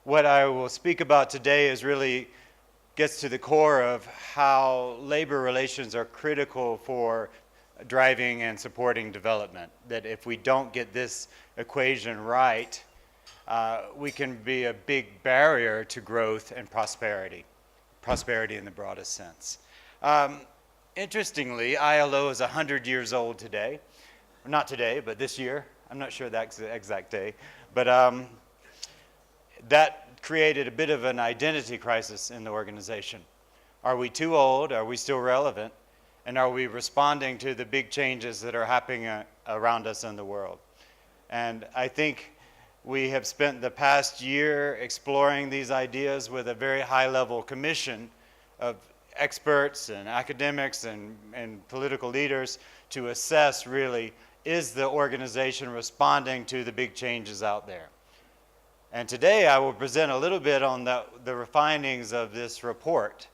What I will speak about today is really gets to the core of how labor relations are critical for driving and supporting development. That if we don't get this equation right, we can be a big barrier to growth and prosperity in the broadest sense. Interestingly, ILO is 100 years old today. Not today, but this year. I'm not sure that's the exact day. But that created a bit of an identity crisis in the organization. Are we too old? Are we still relevant? And are we responding to the big changes that are happening around us in the world? And I think we have spent the past year exploring these ideas with a very high-level commission of experts and academics and political leaders to assess really, is the organization responding to the big changes out there? And today I will present a little bit on the findings of this report.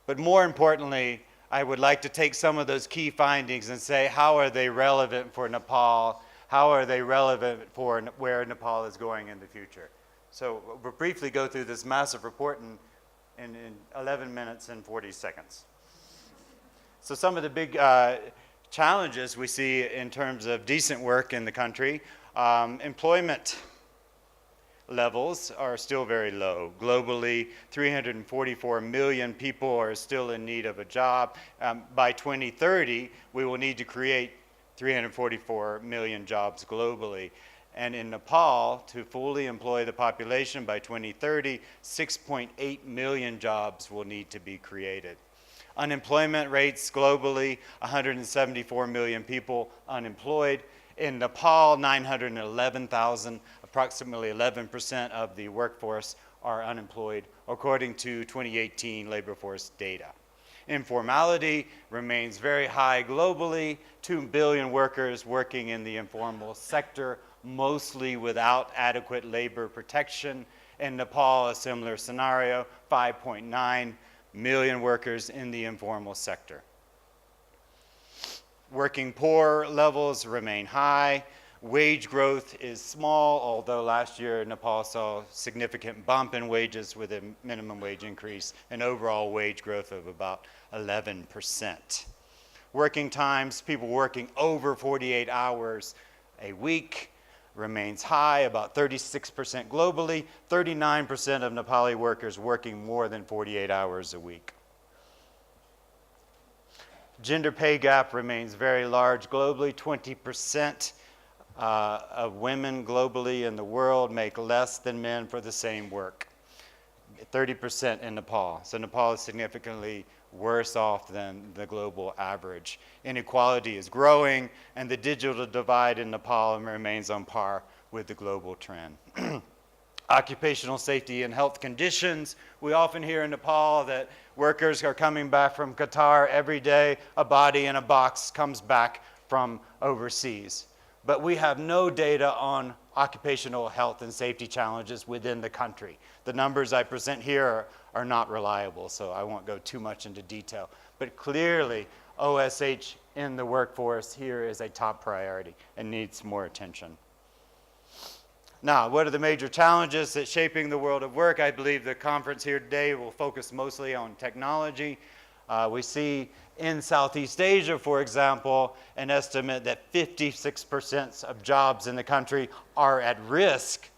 But more importantly, I would like to take some of those key findings and say, how are they relevant for Nepal? How are they relevant for where Nepal is going in the future? So we'll briefly go through this massive report in 11 minutes and 40 seconds. So some of the big challenges we see in terms of decent work in the country, employment levels are still very low. Globally, 344 million people are still in need of a job. By 2030, we will need to create 344 million jobs globally. And in Nepal, to fully employ the population by 2030, 6.8 million jobs will need to be created. Unemployment rates globally, 174 million people unemployed. In Nepal, 911,000, approximately 11% of the workforce are unemployed, according to 2018 labor force data. Informality remains very high globally, 2 billion workers working in the informal sector, mostly without adequate labor protection. In Nepal, a similar scenario, 5.9 million workers in the informal sector. Working poor levels remain high. Wage growth is small, although last year Nepal saw a significant bump in wages with a minimum wage increase and overall wage growth of about 11%. Working times, people working over 48 hours a week remains high, about 36% globally, 39% of Nepali workers working more than 48 hours a week. Gender pay gap remains very large globally. 20% of women globally in the world make less than men for the same work. 30% in Nepal. So Nepal is significantly worse off than the global average. Inequality is growing, and the digital divide in Nepal remains on par with the global trend. Occupational safety and health conditions. We often hear in Nepal that workers are coming back from Qatar every day. A body in a box comes back from overseas. But we have no data on occupational health and safety challenges within the country. The numbers I present here are not reliable, so I won't go too much into detail. But clearly, OSH in the workforce here is a top priority and needs more attention. Now, what are the major challenges that shaping the world of work? I believe the conference here today will focus mostly on technology. We see in Southeast Asia, for example, an estimate that 56% of jobs in the country are at risk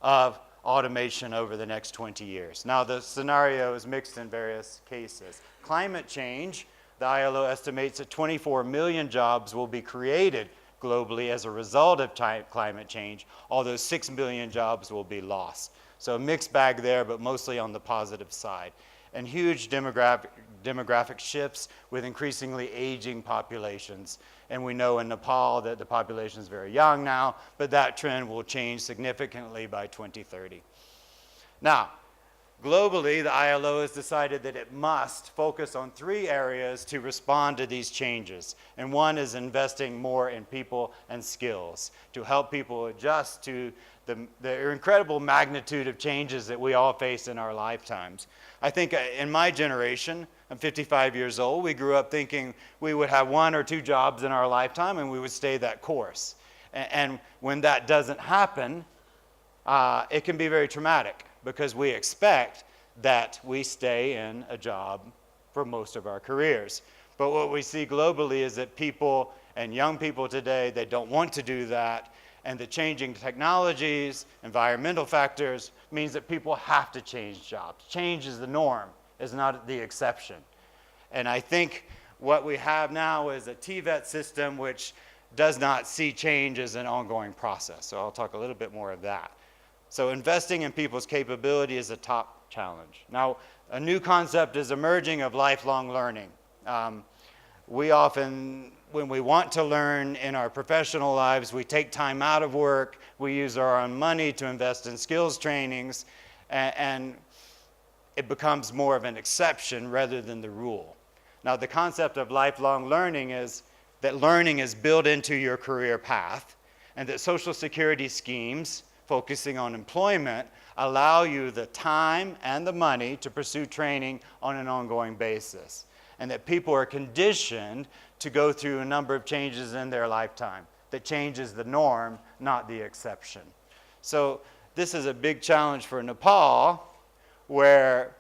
of automation over the next 20 years. Now, the scenario is mixed in various cases. Climate change, the ILO estimates that 24 million jobs will be created globally as a result of climate change, although 6 million jobs will be lost. So a mixed bag there, but mostly on the positive side. And huge demographic shifts with increasingly aging populations. And we know in Nepal that the population is very young now, but that trend will change significantly by 2030. Now, globally, the ILO has decided that it must focus on 3 areas to respond to these changes. And one is investing more in people and skills to help people adjust to the incredible magnitude of changes that we all face in our lifetimes. I think in my generation, I'm 55 years old, we grew up thinking we would have 1 or 2 jobs in our lifetime and we would stay that course. And when that doesn't happen, it can be very traumatic. because we expect that we stay in a job for most of our careers. But what we see globally is that people and young people today, they don't want to do that, and the changing technologies, environmental factors, means that people have to change jobs. Change is the norm, is not the exception. And I think what we have now is a TVET system which does not see change as an ongoing process. So I'll talk a little bit more of that. So investing in people's capability is a top challenge. Now, a new concept is emerging of lifelong learning. We often, when we want to learn in our professional lives, we take time out of work, we use our own money to invest in skills trainings, and it becomes more of an exception rather than the rule. Now, the concept of lifelong learning is that learning is built into your career path, and that Social Security schemes focusing on employment allow you the time and the money to pursue training on an ongoing basis, and that people are conditioned to go through a number of changes in their lifetime. That change is the norm, not the exception. So this is a big challenge for Nepal, where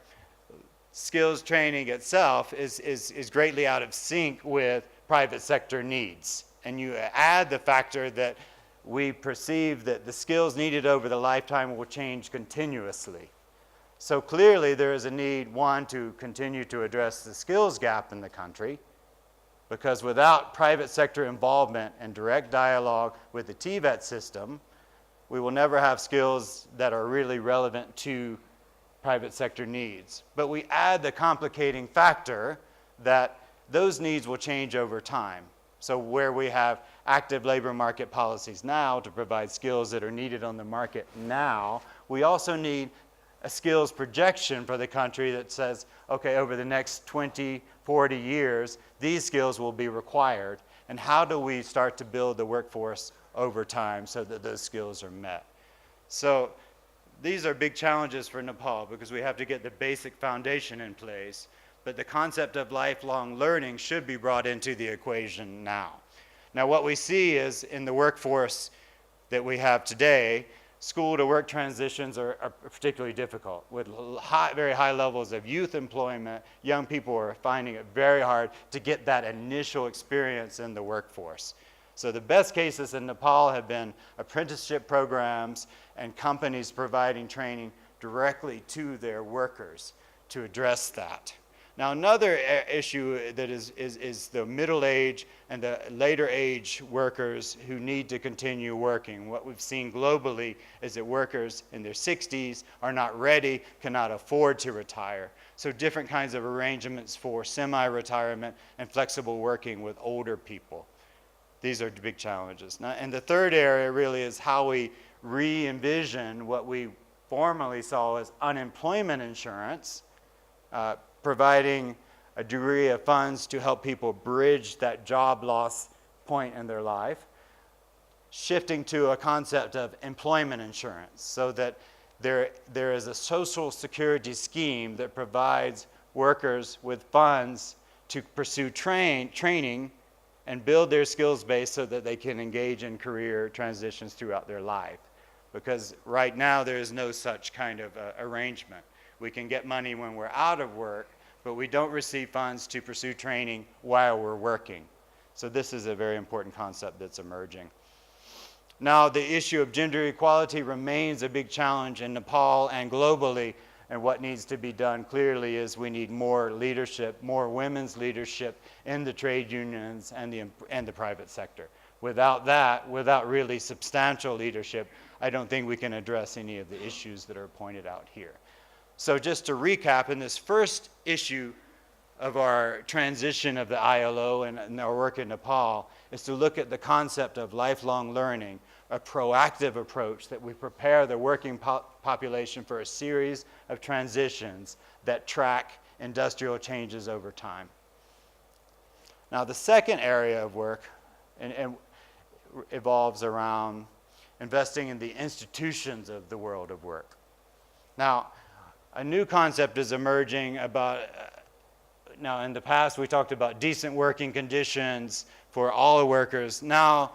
skills training itself is greatly out of sync with private sector needs. And you add the factor that we perceive that the skills needed over the lifetime will change continuously. So clearly there is a need, one, to continue to address the skills gap in the country, because without private sector involvement and direct dialogue with the TVET system, we will never have skills that are really relevant to private sector needs. But we add the complicating factor that those needs will change over time. So where we have active labor market policies now to provide skills that are needed on the market now, we also need a skills projection for the country that says, okay, over the next 20, 40 years, these skills will be required. And how do we start to build the workforce over time so that those skills are met? So these are big challenges for Nepal, because we have to get the basic foundation in place, but the concept of lifelong learning should be brought into the equation now. Now, what we see is in the workforce that we have today, school-to-work transitions are particularly difficult. With very high levels of youth employment, young people are finding it very hard to get that initial experience in the workforce. So the best cases in Nepal have been apprenticeship programs and companies providing training directly to their workers to address that. Now, another issue that is the middle age and the later age workers who need to continue working. What we've seen globally is that workers in their 60s are not ready, cannot afford to retire. So different kinds of arrangements for semi-retirement and flexible working with older people. These are big challenges. Now, and the third area really is how we re-envision what we formerly saw as unemployment insurance, providing a degree of funds to help people bridge that job loss point in their life, shifting to a concept of employment insurance so that there is a social security scheme that provides workers with funds to pursue training and build their skills base so that they can engage in career transitions throughout their life. Because right now there is no such kind of arrangement. We can get money when we're out of work, but we don't receive funds to pursue training while we're working. So this is a very important concept that's emerging. Now, the issue of gender equality remains a big challenge in Nepal and globally, and what needs to be done clearly is we need more leadership, more women's leadership in the trade unions and the private sector. Without that, without really substantial leadership, I don't think we can address any of the issues that are pointed out here. So just to recap, in this first issue of our transition of the ILO and our work in Nepal is to look at the concept of lifelong learning, a proactive approach that we prepare the working population for a series of transitions that track industrial changes over time. Now, the second area of work evolves around investing in the institutions of the world of work. Now, a new concept is emerging about, now in the past we talked about decent working conditions for all workers. Now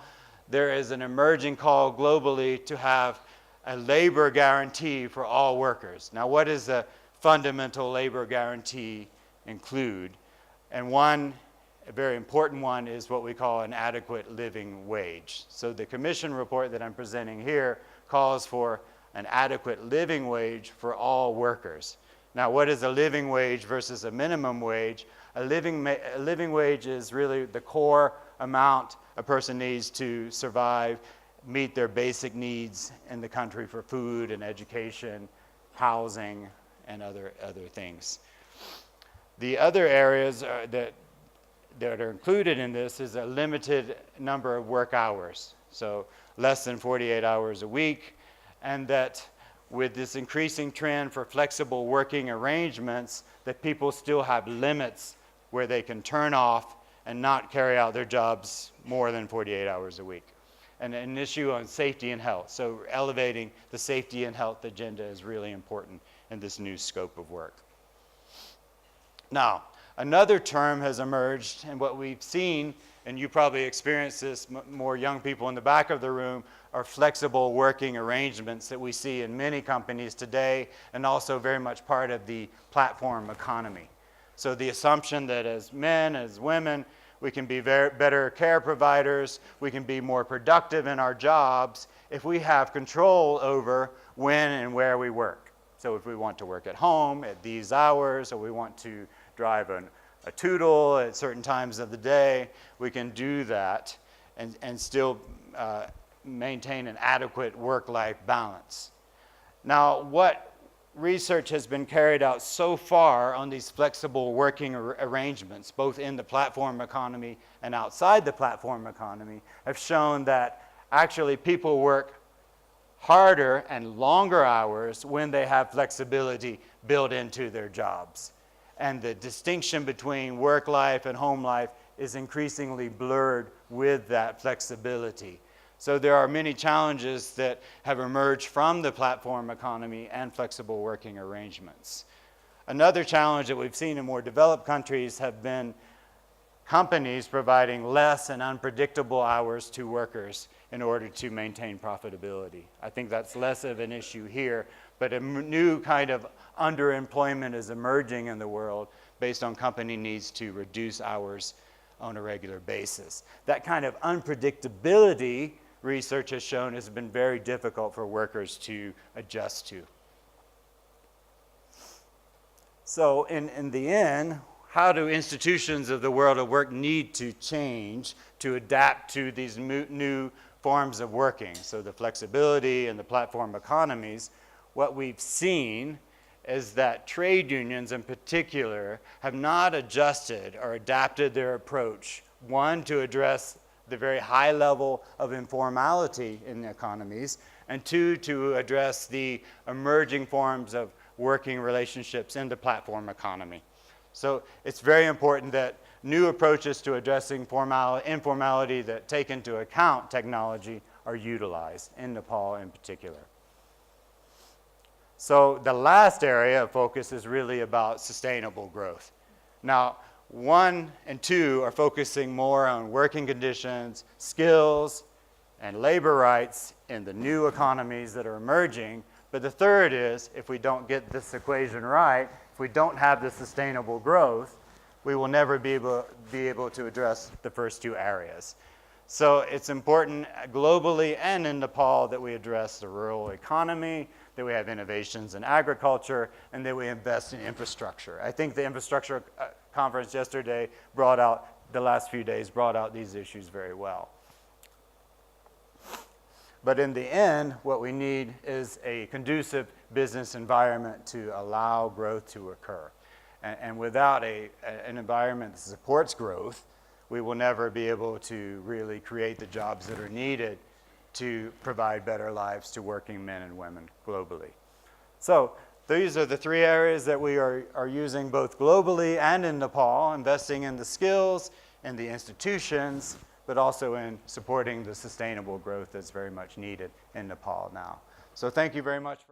there is an emerging call globally to have a labor guarantee for all workers. Now, what does a fundamental labor guarantee include? And one, a very important one, is what we call an adequate living wage. So the commission report that I'm presenting here calls for an adequate living wage for all workers. Now, what is a living wage versus a minimum wage? A living wage is really the core amount a person needs to survive, meet their basic needs in the country for food and education, housing, and other things. The other areas that are included in this is a limited number of work hours, so less than 48 hours a week, and that with this increasing trend for flexible working arrangements, that people still have limits where they can turn off and not carry out their jobs more than 48 hours a week. And an issue on safety and health. So elevating the safety and health agenda is really important in this new scope of work. Now, another term has emerged, and what we've seen, and you probably experienced this, more young people in the back of the room, are flexible working arrangements that we see in many companies today, and also very much part of the platform economy. So the assumption that as men, as women, we can be better care providers, we can be more productive in our jobs if we have control over when and where we work. So if we want to work at home at these hours, or we want to drive a Toodle at certain times of the day, we can do that and still maintain an adequate work-life balance. Now, what research has been carried out so far on these flexible working arrangements, both in the platform economy and outside the platform economy, have shown that actually people work harder and longer hours when they have flexibility built into their jobs. And the distinction between work life and home life is increasingly blurred with that flexibility. So there are many challenges that have emerged from the platform economy and flexible working arrangements. Another challenge that we've seen in more developed countries have been companies providing less and unpredictable hours to workers in order to maintain profitability. I think that's less of an issue here, but a new kind of underemployment is emerging in the world based on company needs to reduce hours on a regular basis. That kind of unpredictability, research has shown, has been very difficult for workers to adjust to. So in the end, how do institutions of the world of work need to change to adapt to these new forms of working? So the flexibility and the platform economies, what we've seen is that trade unions in particular have not adjusted or adapted their approach, one, to address the very high level of informality in the economies, and two, to address the emerging forms of working relationships in the platform economy. So it's very important that new approaches to addressing informality that take into account technology are utilized in Nepal in particular. So the last area of focus is really about sustainable growth. Now, 1 and 2 are focusing more on working conditions, skills, and labor rights in the new economies that are emerging. But the third is, if we don't get this equation right, if we don't have the sustainable growth, we will never be able to address the first two areas. So it's important globally and in Nepal that we address the rural economy, that we have innovations in agriculture, and that we invest in infrastructure. I think the infrastructure conference yesterday the last few days brought out these issues very well. But in the end, what we need is a conducive business environment to allow growth to occur. And without an environment that supports growth, we will never be able to really create the jobs that are needed to provide better lives to working men and women globally. So these are the three areas that we are using both globally and in Nepal, investing in the skills and the institutions, but also in supporting the sustainable growth that's very much needed in Nepal now. So thank you very much.